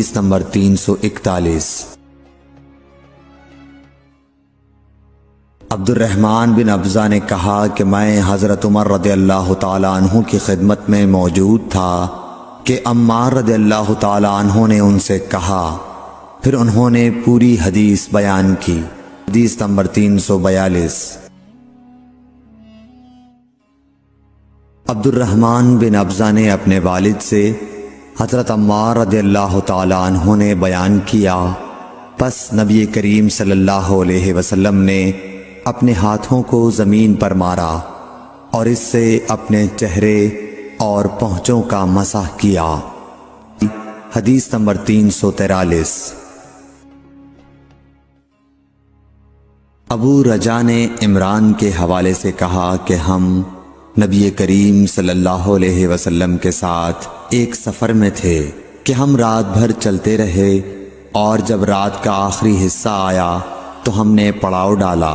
حدیث نمبر 341۔ عبد الرحمن بن ابزہ نے کہا کہ میں حضرت عمر رضی اللہ تعالی عنہ کی خدمت میں موجود تھا کہ عمار رضی اللہ تعالی عنہ نے ان سے کہا، پھر انہوں نے پوری حدیث بیان کی۔ حدیث نمبر 342۔ عبد الرحمن بن ابزہ نے اپنے والد سے حضرت عمار رضی اللہ تعالی عنہ نے بیان کیا، پس نبی کریم صلی اللہ علیہ وسلم نے اپنے ہاتھوں کو زمین پر مارا اور اس سے اپنے چہرے اور پونچھوں کا مسح کیا۔ حدیث نمبر 343۔ ابو رجا نے عمران کے حوالے سے کہا کہ ہم نبی کریم صلی اللہ علیہ وسلم کے ساتھ ایک سفر میں تھے کہ ہم رات بھر چلتے رہے، اور جب رات کا آخری حصہ آیا تو ہم نے پڑاؤ ڈالا،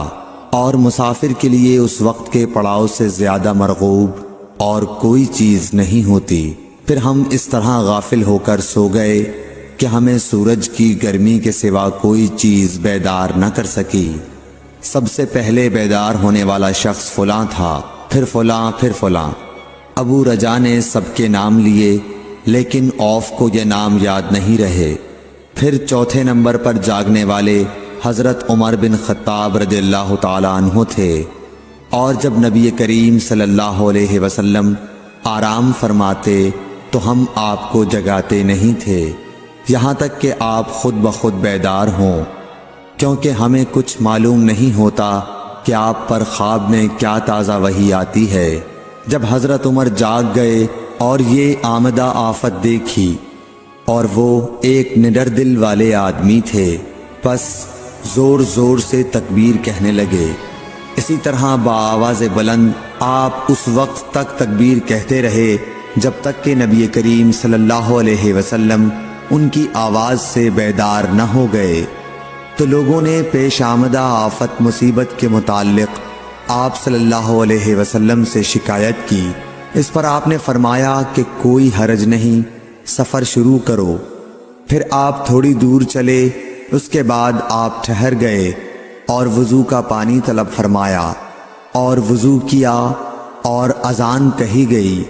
اور مسافر کے لیے اس وقت کے پڑاؤ سے زیادہ مرغوب اور کوئی چیز نہیں ہوتی۔ پھر ہم اس طرح غافل ہو کر سو گئے کہ ہمیں سورج کی گرمی کے سوا کوئی چیز بیدار نہ کر سکی۔ سب سے پہلے بیدار ہونے والا شخص فلاں تھا، پھر فلاں، پھر فلاں۔ ابو رجا نے سب کے نام لیے، لیکن اوف کو یہ نام یاد نہیں رہے۔ پھر چوتھے نمبر پر جاگنے والے حضرت عمر بن خطاب رضی اللہ تعالی عنہ تھے، اور جب نبی کریم صلی اللہ علیہ وسلم آرام فرماتے تو ہم آپ کو جگاتے نہیں تھے، یہاں تک کہ آپ خود بخود بیدار ہوں، کیونکہ ہمیں کچھ معلوم نہیں ہوتا کہ آپ پر خواب میں کیا تازہ وحی آتی ہے۔ جب حضرت عمر جاگ گئے اور یہ آمدہ آفت دیکھی، اور وہ ایک نڈر دل والے آدمی تھے، پس زور زور سے تکبیر کہنے لگے۔ اسی طرح بآواز بلند آپ اس وقت تک تکبیر کہتے رہے جب تک کہ نبی کریم صلی اللہ علیہ وسلم ان کی آواز سے بیدار نہ ہو گئے۔ تو لوگوں نے پیش آمدہ آفت مصیبت کے متعلق آپ صلی اللہ علیہ وسلم سے شکایت کی۔ اس پر آپ نے فرمایا کہ کوئی حرج نہیں، سفر شروع کرو۔ پھر آپ تھوڑی دور چلے، اس کے بعد آپ ٹھہر گئے اور وضو کا پانی طلب فرمایا، اور وضو کیا اور اذان کہی گئی۔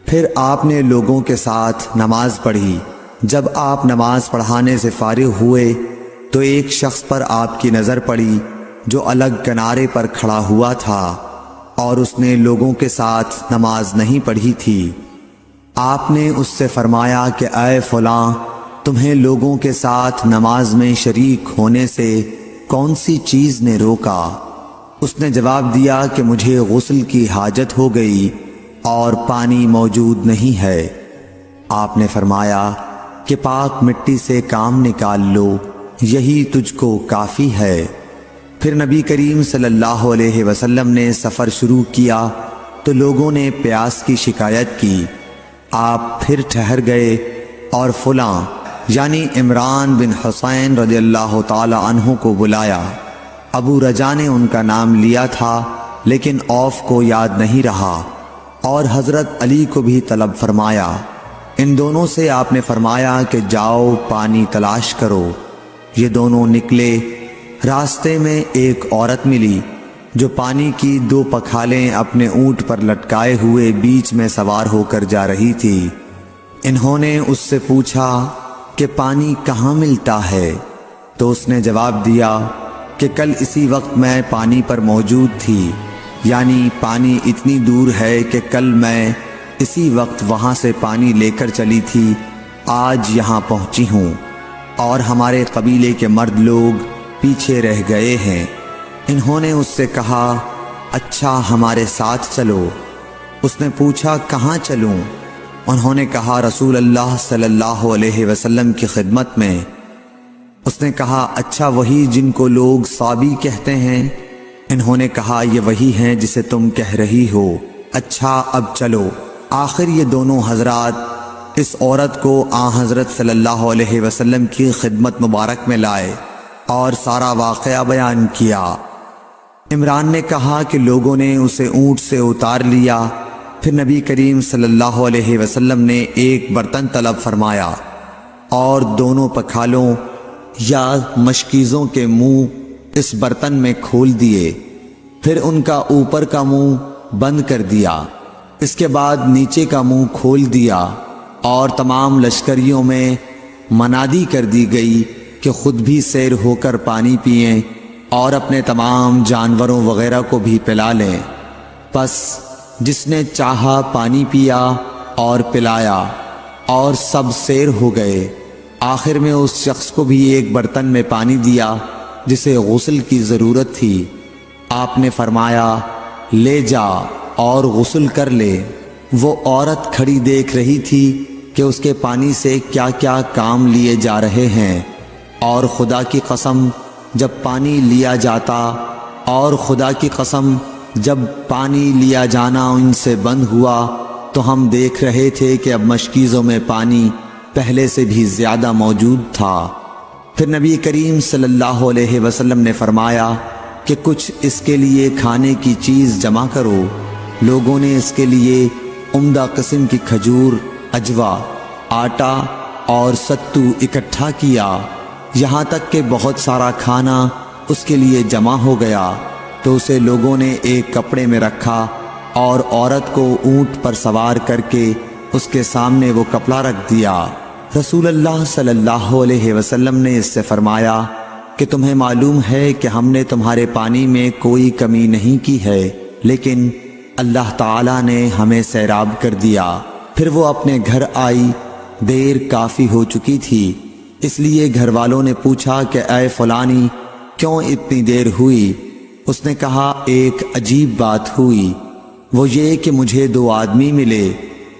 پھر آپ نے لوگوں کے ساتھ نماز پڑھی۔ جب آپ نماز پڑھانے سے فارغ ہوئے تو ایک شخص پر آپ کی نظر پڑی جو الگ کنارے پر کھڑا ہوا تھا، اور اس نے لوگوں کے ساتھ نماز نہیں پڑھی تھی۔ آپ نے اس سے فرمایا کہ اے فلاں، تمہیں لوگوں کے ساتھ نماز میں شریک ہونے سے کون سی چیز نے روکا؟ اس نے جواب دیا کہ مجھے غسل کی حاجت ہو گئی اور پانی موجود نہیں ہے۔ آپ نے فرمایا کہ پاک مٹی سے کام نکال لو، یہی تجھ کو کافی ہے۔ پھر نبی کریم صلی اللہ علیہ وسلم نے سفر شروع کیا تو لوگوں نے پیاس کی شکایت کی۔ آپ پھر ٹھہر گئے اور فلاں یعنی عمران بن حسین رضی اللہ تعالی عنہ کو بلایا۔ ابو رجا نے ان کا نام لیا تھا لیکن اوف کو یاد نہیں رہا، اور حضرت علی کو بھی طلب فرمایا۔ ان دونوں سے آپ نے فرمایا کہ جاؤ پانی تلاش کرو۔ یہ دونوں نکلے۔ راستے میں ایک عورت ملی جو پانی کی 2 پکھالیں اپنے اونٹ پر لٹکائے ہوئے بیچ میں سوار ہو کر جا رہی تھی۔ انہوں نے اس سے پوچھا کہ پانی کہاں ملتا ہے؟ تو اس نے جواب دیا کہ کل اسی وقت میں پانی پر موجود تھی، یعنی پانی اتنی دور ہے کہ کل میں اسی وقت وہاں سے پانی لے کر چلی تھی، آج یہاں پہنچی ہوں، اور ہمارے قبیلے کے مرد لوگ پیچھے رہ گئے ہیں۔ انہوں نے اس سے کہا اچھا ہمارے ساتھ چلو۔ اس نے پوچھا کہاں چلوں؟ انہوں نے کہا رسول اللہ صلی اللہ علیہ وسلم کی خدمت میں۔ اس نے کہا اچھا وہی جن کو لوگ صابی کہتے ہیں؟ انہوں نے کہا یہ وہی ہیں جسے تم کہہ رہی ہو۔ اچھا اب چلو۔ آخر یہ دونوں حضرات اس عورت کو حضرت صلی اللہ علیہ وسلم کی خدمت مبارک میں لائے اور سارا واقعہ بیان کیا۔ عمران نے کہا کہ لوگوں نے اسے اونٹ سے اتار لیا۔ پھر نبی کریم صلی اللہ علیہ وسلم نے ایک برتن طلب فرمایا اور دونوں پکھالوں یا مشکیزوں کے منہ اس برتن میں کھول دیے، پھر ان کا اوپر کا منہ بند کر دیا، اس کے بعد نیچے کا منہ کھول دیا، اور تمام لشکریوں میں منادی کر دی گئی کہ خود بھی سیر ہو کر پانی پئیں اور اپنے تمام جانوروں وغیرہ کو بھی پلا لیں۔ پس جس نے چاہا پانی پیا اور پلایا، اور سب سیر ہو گئے۔ آخر میں اس شخص کو بھی ایک برتن میں پانی دیا جسے غسل کی ضرورت تھی۔ آپ نے فرمایا، لے جا اور غسل کر لے۔ وہ عورت کھڑی دیکھ رہی تھی کہ اس کے پانی سے کیا کیا کام لیے جا رہے ہیں، اور خدا کی قسم جب پانی لیا جاتا اور خدا کی قسم جب پانی لیا جانا ان سے بند ہوا تو ہم دیکھ رہے تھے کہ اب مشکیزوں میں پانی پہلے سے بھی زیادہ موجود تھا۔ پھر نبی کریم صلی اللہ علیہ وسلم نے فرمایا کہ کچھ اس کے لیے کھانے کی چیز جمع کرو۔ لوگوں نے اس کے لیے عمدہ قسم کی کھجور، اجوا، آٹا اور ستو اکٹھا کیا، یہاں تک کہ بہت سارا کھانا اس کے لیے جمع ہو گیا، تو اسے لوگوں نے ایک کپڑے میں رکھا اور عورت کو اونٹ پر سوار کر کے اس کے سامنے وہ کپڑا رکھ دیا۔ رسول اللہ صلی اللہ علیہ وسلم نے اس سے فرمایا کہ تمہیں معلوم ہے کہ ہم نے تمہارے پانی میں کوئی کمی نہیں کی ہے، لیکن اللہ تعالیٰ نے ہمیں سیراب کر دیا۔ پھر وہ اپنے گھر آئی، دیر کافی ہو چکی تھی، اس لیے گھر والوں نے پوچھا کہ اے فلانی کیوں اتنی دیر ہوئی؟ اس نے کہا، ایک عجیب بات ہوئی، وہ یہ کہ مجھے 2 آدمی ملے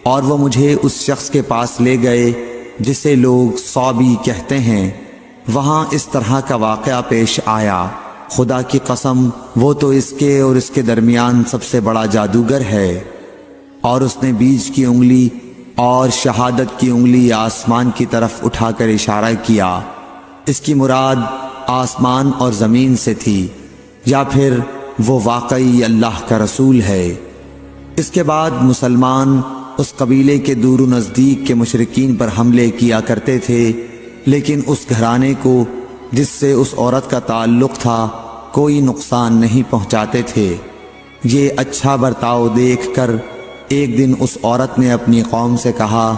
اور وہ مجھے اس شخص کے پاس لے گئے جسے لوگ صابی کہتے ہیں۔ وہاں اس طرح کا واقعہ پیش آیا، خدا کی قسم وہ تو اس کے اور اس کے درمیان سب سے بڑا جادوگر ہے۔ اور اس نے بیچ کی انگلی اور شہادت کی انگلی آسمان کی طرف اٹھا کر اشارہ کیا۔ اس کی مراد آسمان اور زمین سے تھی، یا پھر وہ واقعی اللہ کا رسول ہے۔ اس کے بعد مسلمان اس قبیلے کے دور و نزدیک کے مشرکین پر حملے کیا کرتے تھے، لیکن اس گھرانے کو جس سے اس عورت کا تعلق تھا کوئی نقصان نہیں پہنچاتے تھے۔ یہ اچھا برتاؤ دیکھ کر ایک دن اس عورت نے اپنی قوم سے کہا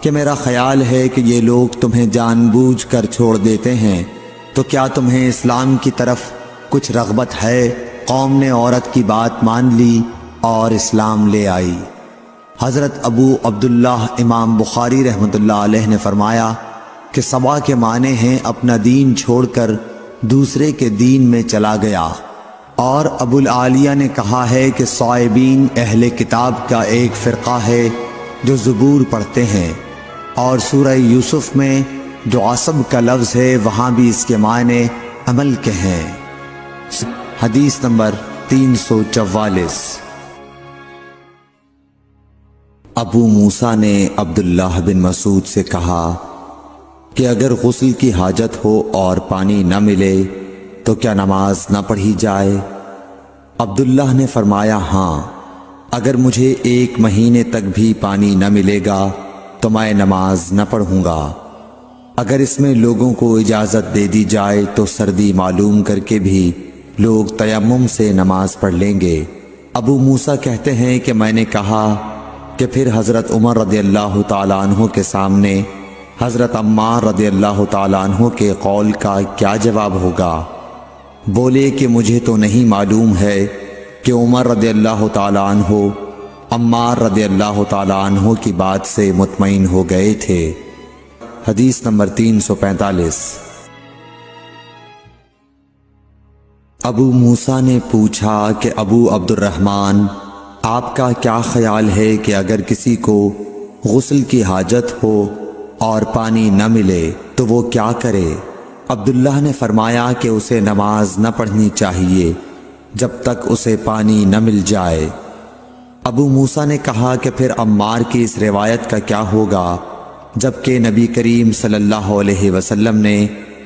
کہ میرا خیال ہے کہ یہ لوگ تمہیں جان بوجھ کر چھوڑ دیتے ہیں، تو کیا تمہیں اسلام کی طرف کچھ رغبت ہے؟ قوم نے عورت کی بات مان لی اور اسلام لے آئی۔ حضرت ابو عبداللہ امام بخاری رحمۃ اللہ علیہ نے فرمایا کہ صبا کے معنی ہیں اپنا دین چھوڑ کر دوسرے کے دین میں چلا گیا، اور ابو العالیہ نے کہا ہے کہ صائبین اہل کتاب کا ایک فرقہ ہے جو زبور پڑھتے ہیں، اور سورہ یوسف میں جو عصب کا لفظ ہے وہاں بھی اس کے معنی عمل کے ہیں۔ حدیث نمبر 344۔ ابو موسیٰ نے عبداللہ بن مسعود سے کہا کہ اگر غسل کی حاجت ہو اور پانی نہ ملے تو کیا نماز نہ پڑھی جائے؟ عبداللہ نے فرمایا، ہاں، اگر مجھے 1 مہینے تک بھی پانی نہ ملے گا تو میں نماز نہ پڑھوں گا۔ اگر اس میں لوگوں کو اجازت دے دی جائے تو سردی معلوم کر کے بھی لوگ تیمم سے نماز پڑھ لیں گے۔ ابو موسیٰ کہتے ہیں کہ میں نے کہا کہ پھر حضرت عمر رضی اللہ تعالیٰ عنہ کے سامنے حضرت عمار رضی اللہ تعالیٰ عنہ کے قول کا کیا جواب ہوگا؟ بولے کہ مجھے تو نہیں معلوم ہے کہ عمر رضی اللہ تعالیٰ عنہ عمار رضی اللہ تعالیٰ عنہ کی بات سے مطمئن ہو گئے تھے۔ حدیث نمبر 345۔ ابو موسیٰ نے پوچھا کہ ابو عبد الرحمن، آپ کا کیا خیال ہے کہ اگر کسی کو غسل کی حاجت ہو اور پانی نہ ملے تو وہ کیا کرے؟ عبداللہ نے فرمایا کہ اسے نماز نہ پڑھنی چاہیے جب تک اسے پانی نہ مل جائے۔ ابو موسیٰ نے کہا کہ پھر عمار کی اس روایت کا کیا ہوگا جبکہ نبی کریم صلی اللہ علیہ وسلم نے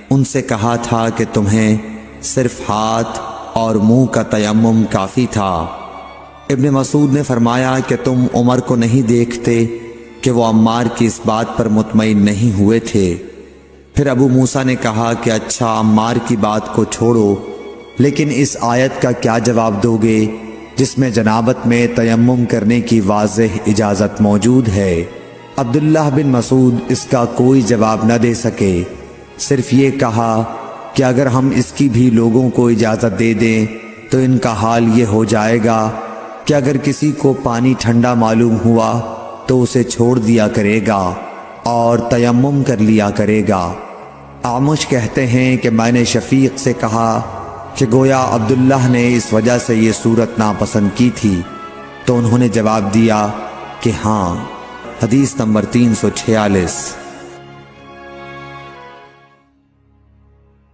ان سے کہا تھا کہ تمہیں صرف ہاتھ اور منہ کا تیمم کافی تھا۔ ابن مسعود نے فرمایا کہ تم عمر کو نہیں دیکھتے کہ وہ عمار کی اس بات پر مطمئن نہیں ہوئے تھے۔ پھر ابو موسیٰ نے کہا کہ اچھا عمار کی بات کو چھوڑو، لیکن اس آیت کا کیا جواب دو گے جس میں جنابت میں تیمم کرنے کی واضح اجازت موجود ہے؟ عبداللہ بن مسعود اس کا کوئی جواب نہ دے سکے، صرف یہ کہا کہ اگر ہم اس کی بھی لوگوں کو اجازت دے دیں تو ان کا حال یہ ہو جائے گا کہ اگر کسی کو پانی ٹھنڈا معلوم ہوا تو اسے چھوڑ دیا کرے گا اور تیمم کر لیا کرے گا۔ اعمش کہتے ہیں کہ میں نے شفیق سے کہا کہ گویا عبداللہ نے اس وجہ سے یہ صورت ناپسند کی تھی، تو انہوں نے جواب دیا کہ ہاں۔ حدیث نمبر 346۔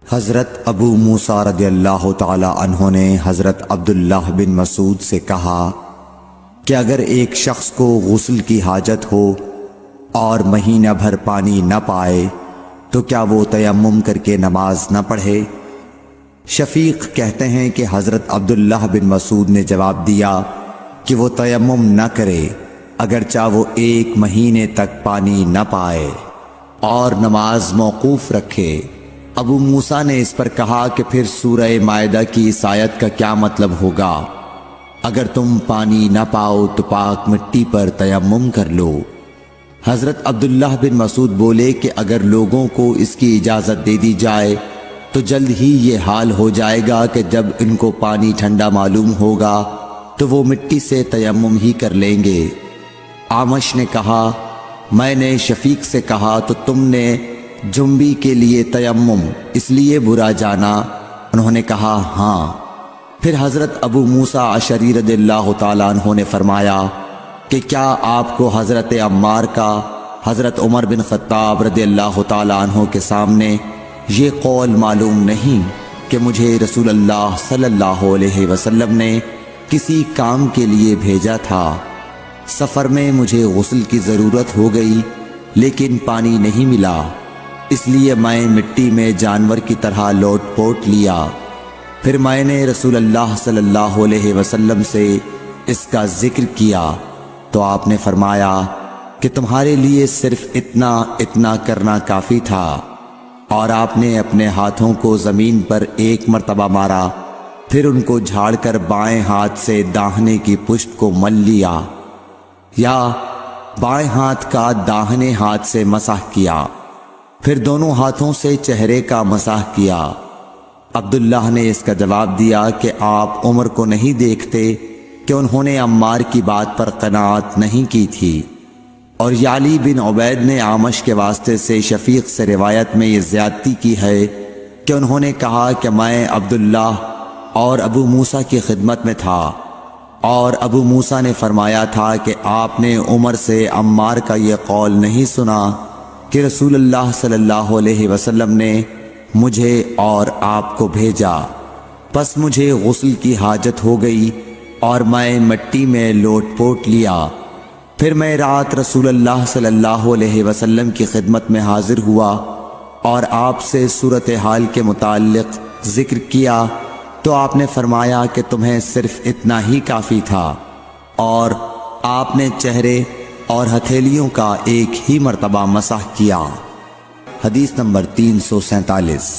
حضرت ابو موسیٰ رضی اللہ تعالی عنہ نے حضرت عبداللہ بن مسعود سے کہا کہ اگر ایک شخص کو غسل کی حاجت ہو اور مہینہ بھر پانی نہ پائے تو کیا وہ تیمم کر کے نماز نہ پڑھے؟ شفیق کہتے ہیں کہ حضرت عبداللہ بن مسعود نے جواب دیا کہ وہ تیمم نہ کرے اگرچہ وہ 1 مہینے تک پانی نہ پائے اور نماز موقوف رکھے۔ ابو موسیٰ نے اس پر کہا کہ پھر سورہ مائدہ کی اس آیت کا کیا مطلب ہوگا؟ اگر تم پانی نہ پاؤ تو پاک مٹی پر تیمم کر لو۔ حضرت عبداللہ بن مسعود بولے کہ اگر لوگوں کو اس کی اجازت دے دی جائے تو جلد ہی یہ حال ہو جائے گا کہ جب ان کو پانی ٹھنڈا معلوم ہوگا تو وہ مٹی سے تیمم ہی کر لیں گے۔ اعمش نے کہا میں نے شفیق سے کہا تو تم نے جنبی کے لیے تیمم اس لیے برا جانا؟ انہوں نے کہا ہاں۔ پھر حضرت ابو موسیٰ اشعری رضی اللہ تعالیٰ عنہ نے فرمایا کہ کیا آپ کو حضرت عمار کا حضرت عمر بن خطاب رضی اللہ تعالیٰ عنہ کے سامنے یہ قول معلوم نہیں کہ مجھے رسول اللہ صلی اللہ علیہ وسلم نے کسی کام کے لیے بھیجا تھا، سفر میں مجھے غسل کی ضرورت ہو گئی لیکن پانی نہیں ملا، اس لیے میں مٹی میں جانور کی طرح لوٹ پوٹ لیا۔ پھر میں نے رسول اللہ صلی اللہ علیہ وسلم سے اس کا ذکر کیا تو آپ نے فرمایا کہ تمہارے لیے صرف اتنا کرنا کافی تھا، اور آپ نے اپنے ہاتھوں کو زمین پر 1 مرتبہ مارا، پھر ان کو جھاڑ کر بائیں ہاتھ سے داہنے کی پشت کو مل لیا، یا بائیں ہاتھ کا داہنے ہاتھ سے مسح کیا، پھر دونوں ہاتھوں سے چہرے کا مسح کیا۔ عبداللہ نے اس کا جواب دیا کہ آپ عمر کو نہیں دیکھتے کہ انہوں نے عمار کی بات پر قناعت نہیں کی تھی؟ اور یعلی بن عبید نے اعمش کے واسطے سے شفیق سے روایت میں یہ زیادتی کی ہے کہ انہوں نے کہا کہ میں عبداللہ اور ابو موسیٰ کی خدمت میں تھا، اور ابو موسیٰ نے فرمایا تھا کہ آپ نے عمر سے عمار کا یہ قول نہیں سنا کہ رسول اللہ صلی اللہ علیہ وسلم نے مجھے اور آپ کو بھیجا، پس مجھے غسل کی حاجت ہو گئی اور میں مٹی میں لوٹ پوٹ لیا، پھر میں رات رسول اللہ صلی اللہ علیہ وسلم کی خدمت میں حاضر ہوا اور آپ سے صورتحال کے متعلق ذکر کیا تو آپ نے فرمایا کہ تمہیں صرف اتنا ہی کافی تھا، اور آپ نے چہرے اور ہتھیلیوں کا 1 ہی مرتبہ مسح کیا۔ حدیث نمبر 347۔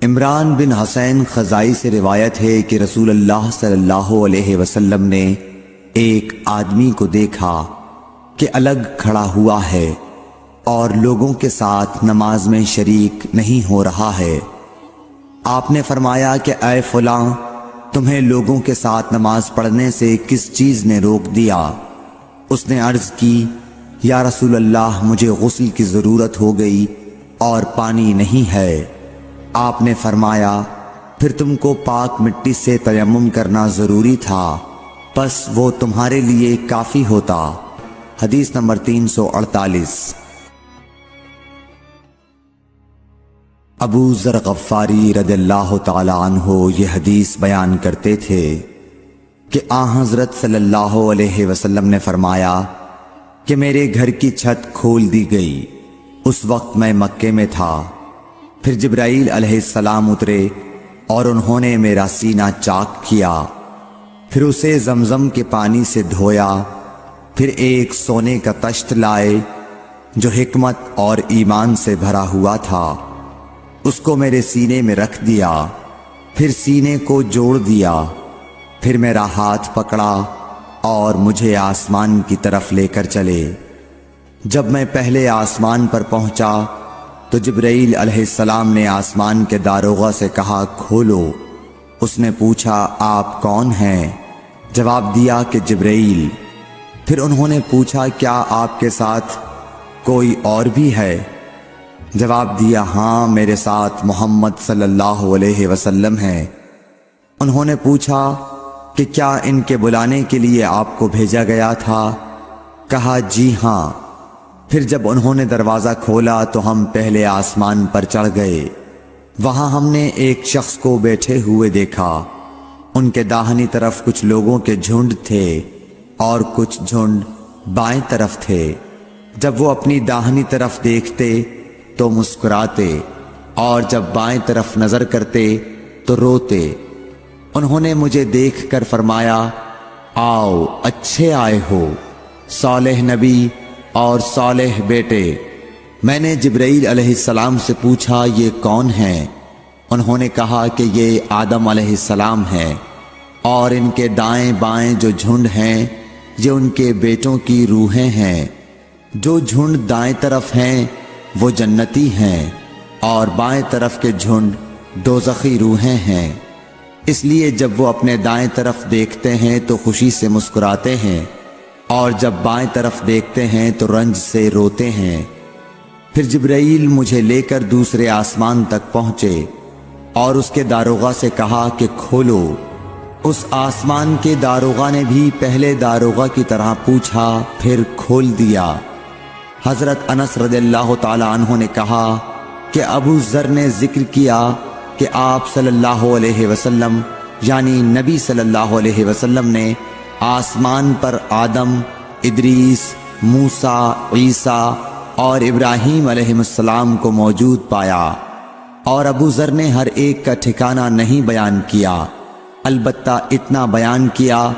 عمران بن حسین خزائی سے روایت ہے کہ رسول اللہ صلی اللہ علیہ وسلم نے ایک آدمی کو دیکھا کہ الگ کھڑا ہوا ہے اور لوگوں کے ساتھ نماز میں شریک نہیں ہو رہا ہے۔ آپ نے فرمایا کہ اے فلاں، تمہیں لوگوں کے ساتھ نماز پڑھنے سے کس چیز نے روک دیا؟ اس نے عرض کی یا رسول اللہ، مجھے غسل کی ضرورت ہو گئی اور پانی نہیں ہے۔ آپ نے فرمایا پھر تم کو پاک مٹی سے تیمم کرنا ضروری تھا، پس وہ تمہارے لیے کافی ہوتا۔ حدیث نمبر 348۔ ابو ذر غفاری رضی اللہ تعالی عنہ یہ حدیث بیان کرتے تھے کہ حضرت صلی اللہ علیہ وسلم نے فرمایا کہ میرے گھر کی چھت کھول دی گئی، اس وقت میں مکے میں تھا، پھر جبرائیل علیہ السلام اترے اور انہوں نے میرا سینہ چاک کیا، پھر اسے زمزم کے پانی سے دھویا، پھر ایک سونے کا تشت لائے جو حکمت اور ایمان سے بھرا ہوا تھا، اس کو میرے سینے میں رکھ دیا، پھر سینے کو جوڑ دیا، پھر میرا ہاتھ پکڑا اور مجھے آسمان کی طرف لے کر چلے۔ جب میں پہلے آسمان پر پہنچا تو جبرائیل علیہ السلام نے آسمان کے داروغہ سے کہا کھولو۔ اس نے پوچھا آپ کون ہیں؟ جواب دیا کہ جبرائیل۔ پھر انہوں نے پوچھا کیا آپ کے ساتھ کوئی اور بھی ہے؟ جواب دیا ہاں، میرے ساتھ محمد صلی اللہ علیہ وسلم ہیں۔ انہوں نے پوچھا کہ کیا ان کے بلانے کے لیے آپ کو بھیجا گیا تھا؟ کہا جی ہاں۔ پھر جب انہوں نے دروازہ کھولا تو ہم پہلے آسمان پر چڑھ گئے۔ وہاں ہم نے ایک شخص کو بیٹھے ہوئے دیکھا۔ ان کے داہنی طرف کچھ لوگوں کے جھنڈ تھے اور کچھ جھنڈ بائیں طرف تھے۔ جب وہ اپنی داہنی طرف دیکھتے تو مسکراتے اور جب بائیں طرف نظر کرتے تو روتے۔ انہوں نے مجھے دیکھ کر فرمایا آؤ اچھے آئے ہو، صالح نبی اور صالح بیٹے۔ میں نے جبرائیل علیہ السلام سے پوچھا یہ کون ہیں؟ انہوں نے کہا کہ یہ آدم علیہ السلام ہیں، اور ان کے دائیں بائیں جو جھنڈ ہیں یہ ان کے بیٹوں کی روحیں ہیں۔ جو جھنڈ دائیں طرف ہیں وہ جنتی ہیں، اور بائیں طرف کے جھنڈ دوزخی روحیں ہیں۔ اس لیے جب وہ اپنے دائیں طرف دیکھتے ہیں تو خوشی سے مسکراتے ہیں، اور جب بائیں طرف دیکھتے ہیں تو رنج سے روتے ہیں۔ پھر جبرائیل مجھے لے کر دوسرے آسمان تک پہنچے اور اس کے داروغہ سے کہا کہ کھولو۔ اس آسمان کے داروغہ نے بھی پہلے داروغہ کی طرح پوچھا، پھر کھول دیا۔ حضرت انس رضی اللہ تعالی عنہ نے کہا کہ ابو ذر نے ذکر کیا کہ آپ صلی اللہ علیہ وسلم یعنی نبی صلی اللہ علیہ وسلم نے آسمان پر آدم، ادریس، موسیٰ، عیسیٰ اور ابراہیم علیہ السلام کو موجود پایا، اور ابو ذر نے ہر ایک کا ٹھکانہ نہیں بیان کیا، البتہ اتنا بیان کیا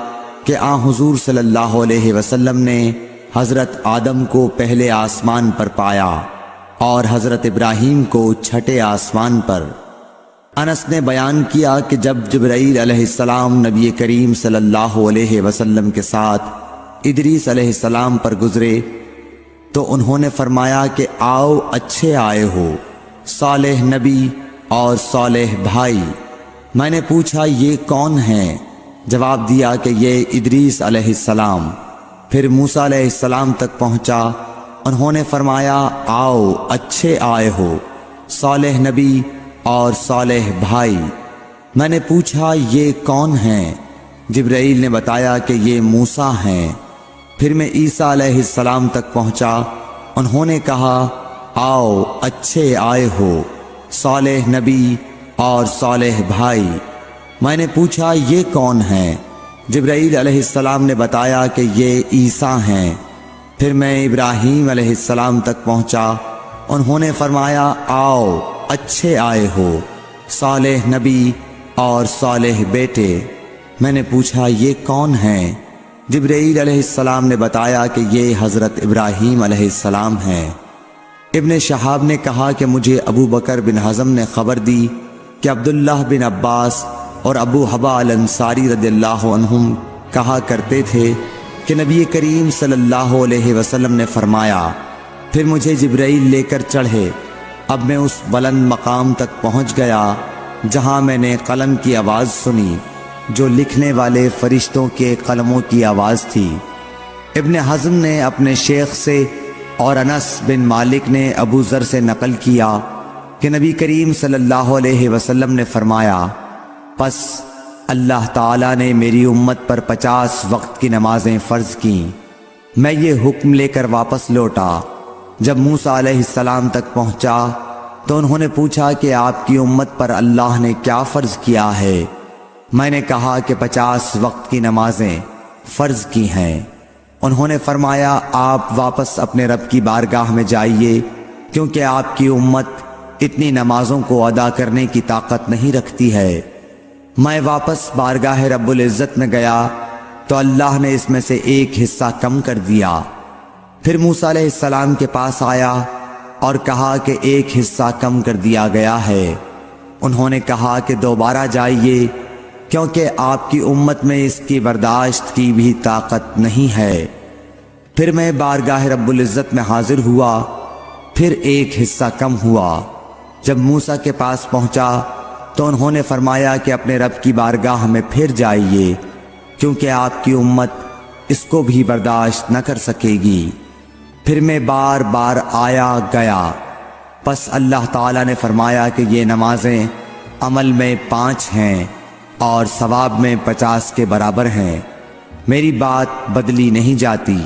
کہ حضور صلی اللہ علیہ وسلم نے حضرت آدم کو پہلے آسمان پر پایا اور حضرت ابراہیم کو چھٹے آسمان پر۔ انس نے بیان کیا کہ جب جبرائیل علیہ السلام نبی کریم صلی اللہ علیہ وسلم کے ساتھ ادریس علیہ السلام پر گزرے تو انہوں نے فرمایا کہ آؤ اچھے آئے ہو، صالح نبی اور صالح بھائی۔ میں نے پوچھا یہ کون ہیں؟ جواب دیا کہ یہ ادریس علیہ السلام۔ پھر موسیٰ علیہ السلام تک پہنچا۔ انہوں نے فرمایا آؤ اچھے آئے ہو، صالح نبی اور صالح بھائی۔ میں نے پوچھا یہ کون ہیں؟ جبرائیل نے بتایا کہ یہ موسیٰ ہیں۔ پھر میں عیسیٰ علیہ السلام تک پہنچا۔ انہوں نے کہا آؤ اچھے آئے ہو، صالح نبی اور صالح بھائی۔ میں نے پوچھا یہ کون ہیں؟ جبرائیل علیہ السلام نے بتایا کہ یہ عیسیٰ ہیں۔ پھر میں ابراہیم علیہ السلام تک پہنچا۔ انہوں نے فرمایا آؤ اچھے آئے ہو، صالح نبی اور صالح بیٹے۔ میں نے پوچھا یہ کون ہیں؟ جبرائیل علیہ السلام نے بتایا کہ یہ حضرت ابراہیم علیہ السلام ہیں۔ ابن شہاب نے کہا کہ مجھے ابو بکر بن حزم نے خبر دی کہ عبداللہ بن عباس اور ابو حبا الانصاری رضی اللہ عنہم کہا کرتے تھے کہ نبی کریم صلی اللہ علیہ وسلم نے فرمایا، پھر مجھے جبرائیل لے کر چڑھے۔ اب میں اس بلند مقام تک پہنچ گیا جہاں میں نے قلم کی آواز سنی جو لکھنے والے فرشتوں کے قلموں کی آواز تھی۔ ابن حزم نے اپنے شیخ سے اور انس بن مالک نے ابو ذر سے نقل کیا کہ نبی کریم صلی اللہ علیہ وسلم نے فرمایا، پس اللہ تعالیٰ نے میری امت پر 50 وقت کی نمازیں فرض کیں۔ میں یہ حکم لے کر واپس لوٹا۔ جب موسیٰ علیہ السلام تک پہنچا تو انہوں نے پوچھا کہ آپ کی امت پر اللہ نے کیا فرض کیا ہے؟ میں نے کہا کہ 50 وقت کی نمازیں فرض کی ہیں۔ انہوں نے فرمایا آپ واپس اپنے رب کی بارگاہ میں جائیے، کیونکہ آپ کی امت اتنی نمازوں کو ادا کرنے کی طاقت نہیں رکھتی ہے۔ میں واپس بارگاہ رب العزت میں گیا تو اللہ نے اس میں سے ایک حصہ کم کر دیا۔ پھر موسیٰ علیہ السلام کے پاس آیا اور کہا کہ ایک حصہ کم کر دیا گیا ہے۔ انہوں نے کہا کہ دوبارہ جائیے، کیونکہ آپ کی امت میں اس کی برداشت کی بھی طاقت نہیں ہے۔ پھر میں بارگاہ رب العزت میں حاضر ہوا، پھر ایک حصہ کم ہوا۔ جب موسیٰ کے پاس پہنچا تو انہوں نے فرمایا کہ اپنے رب کی بارگاہ میں پھر جائیے، کیونکہ آپ کی امت اس کو بھی برداشت نہ کر سکے گی۔ پھر میں بار بار آیا گیا، پس اللہ تعالیٰ نے فرمایا کہ یہ نمازیں عمل میں 5 ہیں اور ثواب میں 50 کے برابر ہیں، میری بات بدلی نہیں جاتی۔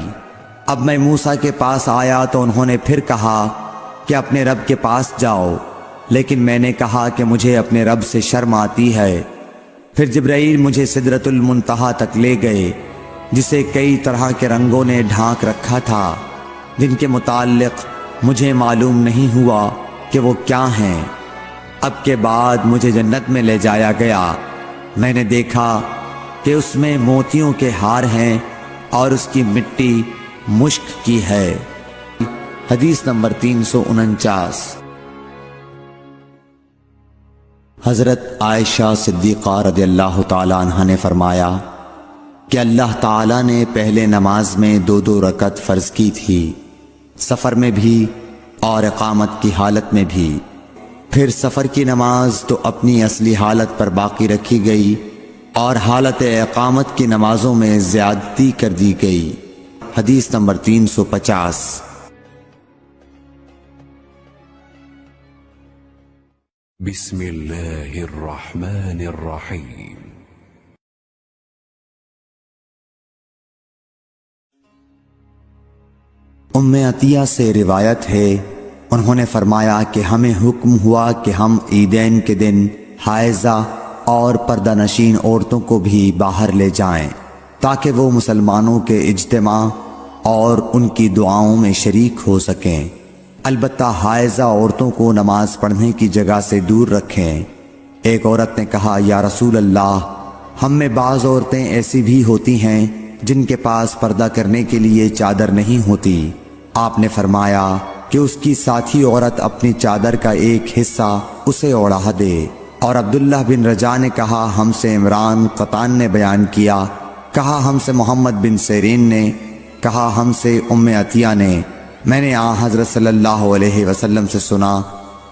اب میں موسیٰ کے پاس آیا تو انہوں نے پھر کہا کہ اپنے رب کے پاس جاؤ، لیکن میں نے کہا کہ مجھے اپنے رب سے شرم آتی ہے۔ پھر جبرائیل مجھے سدرۃ المنتہا تک لے گئے، جسے کئی طرح کے رنگوں نے ڈھانک رکھا تھا، جن کے متعلق مجھے معلوم نہیں ہوا کہ وہ کیا ہیں۔ اب کے بعد مجھے جنت میں لے جایا گیا۔ میں نے دیکھا کہ اس میں موتیوں کے ہار ہیں اور اس کی مٹی مشک کی ہے۔ حدیث نمبر 349۔ حضرت عائشہ صدیقہ رضی اللہ تعالیٰ عنہ نے فرمایا کہ اللہ تعالیٰ نے پہلے نماز میں 2 رکعت فرض کی تھی، سفر میں بھی اور اقامت کی حالت میں بھی۔ پھر سفر کی نماز تو اپنی اصلی حالت پر باقی رکھی گئی اور حالت اقامت کی نمازوں میں زیادتی کر دی گئی۔ حدیث نمبر 350۔ بسم اللہ الرحمن الرحیم۔ ام عطیہ سے روایت ہے، انہوں نے فرمایا کہ ہمیں حکم ہوا کہ ہم عیدین کے دن حائضہ اور پردہ نشین عورتوں کو بھی باہر لے جائیں، تاکہ وہ مسلمانوں کے اجتماع اور ان کی دعاؤں میں شریک ہو سکیں۔ البتہ حائضہ عورتوں کو نماز پڑھنے کی جگہ سے دور رکھیں۔ ایک عورت نے کہا، یا رسول اللہ، ہم میں بعض عورتیں ایسی بھی ہوتی ہیں جن کے پاس پردہ کرنے کے لیے چادر نہیں ہوتی۔ آپ نے فرمایا کہ اس کی ساتھی عورت اپنی چادر کا ایک حصہ اسے اوڑھا دے۔ اور عبداللہ بن رجاء نے کہا، ہم سے عمران قطان نے بیان کیا، کہا ہم سے محمد بن سیرین نے، کہا ہم سے ام عطیہ نے، میں نے حضرت صلی اللہ علیہ وسلم سے سنا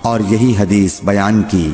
اور یہی حدیث بیان کی۔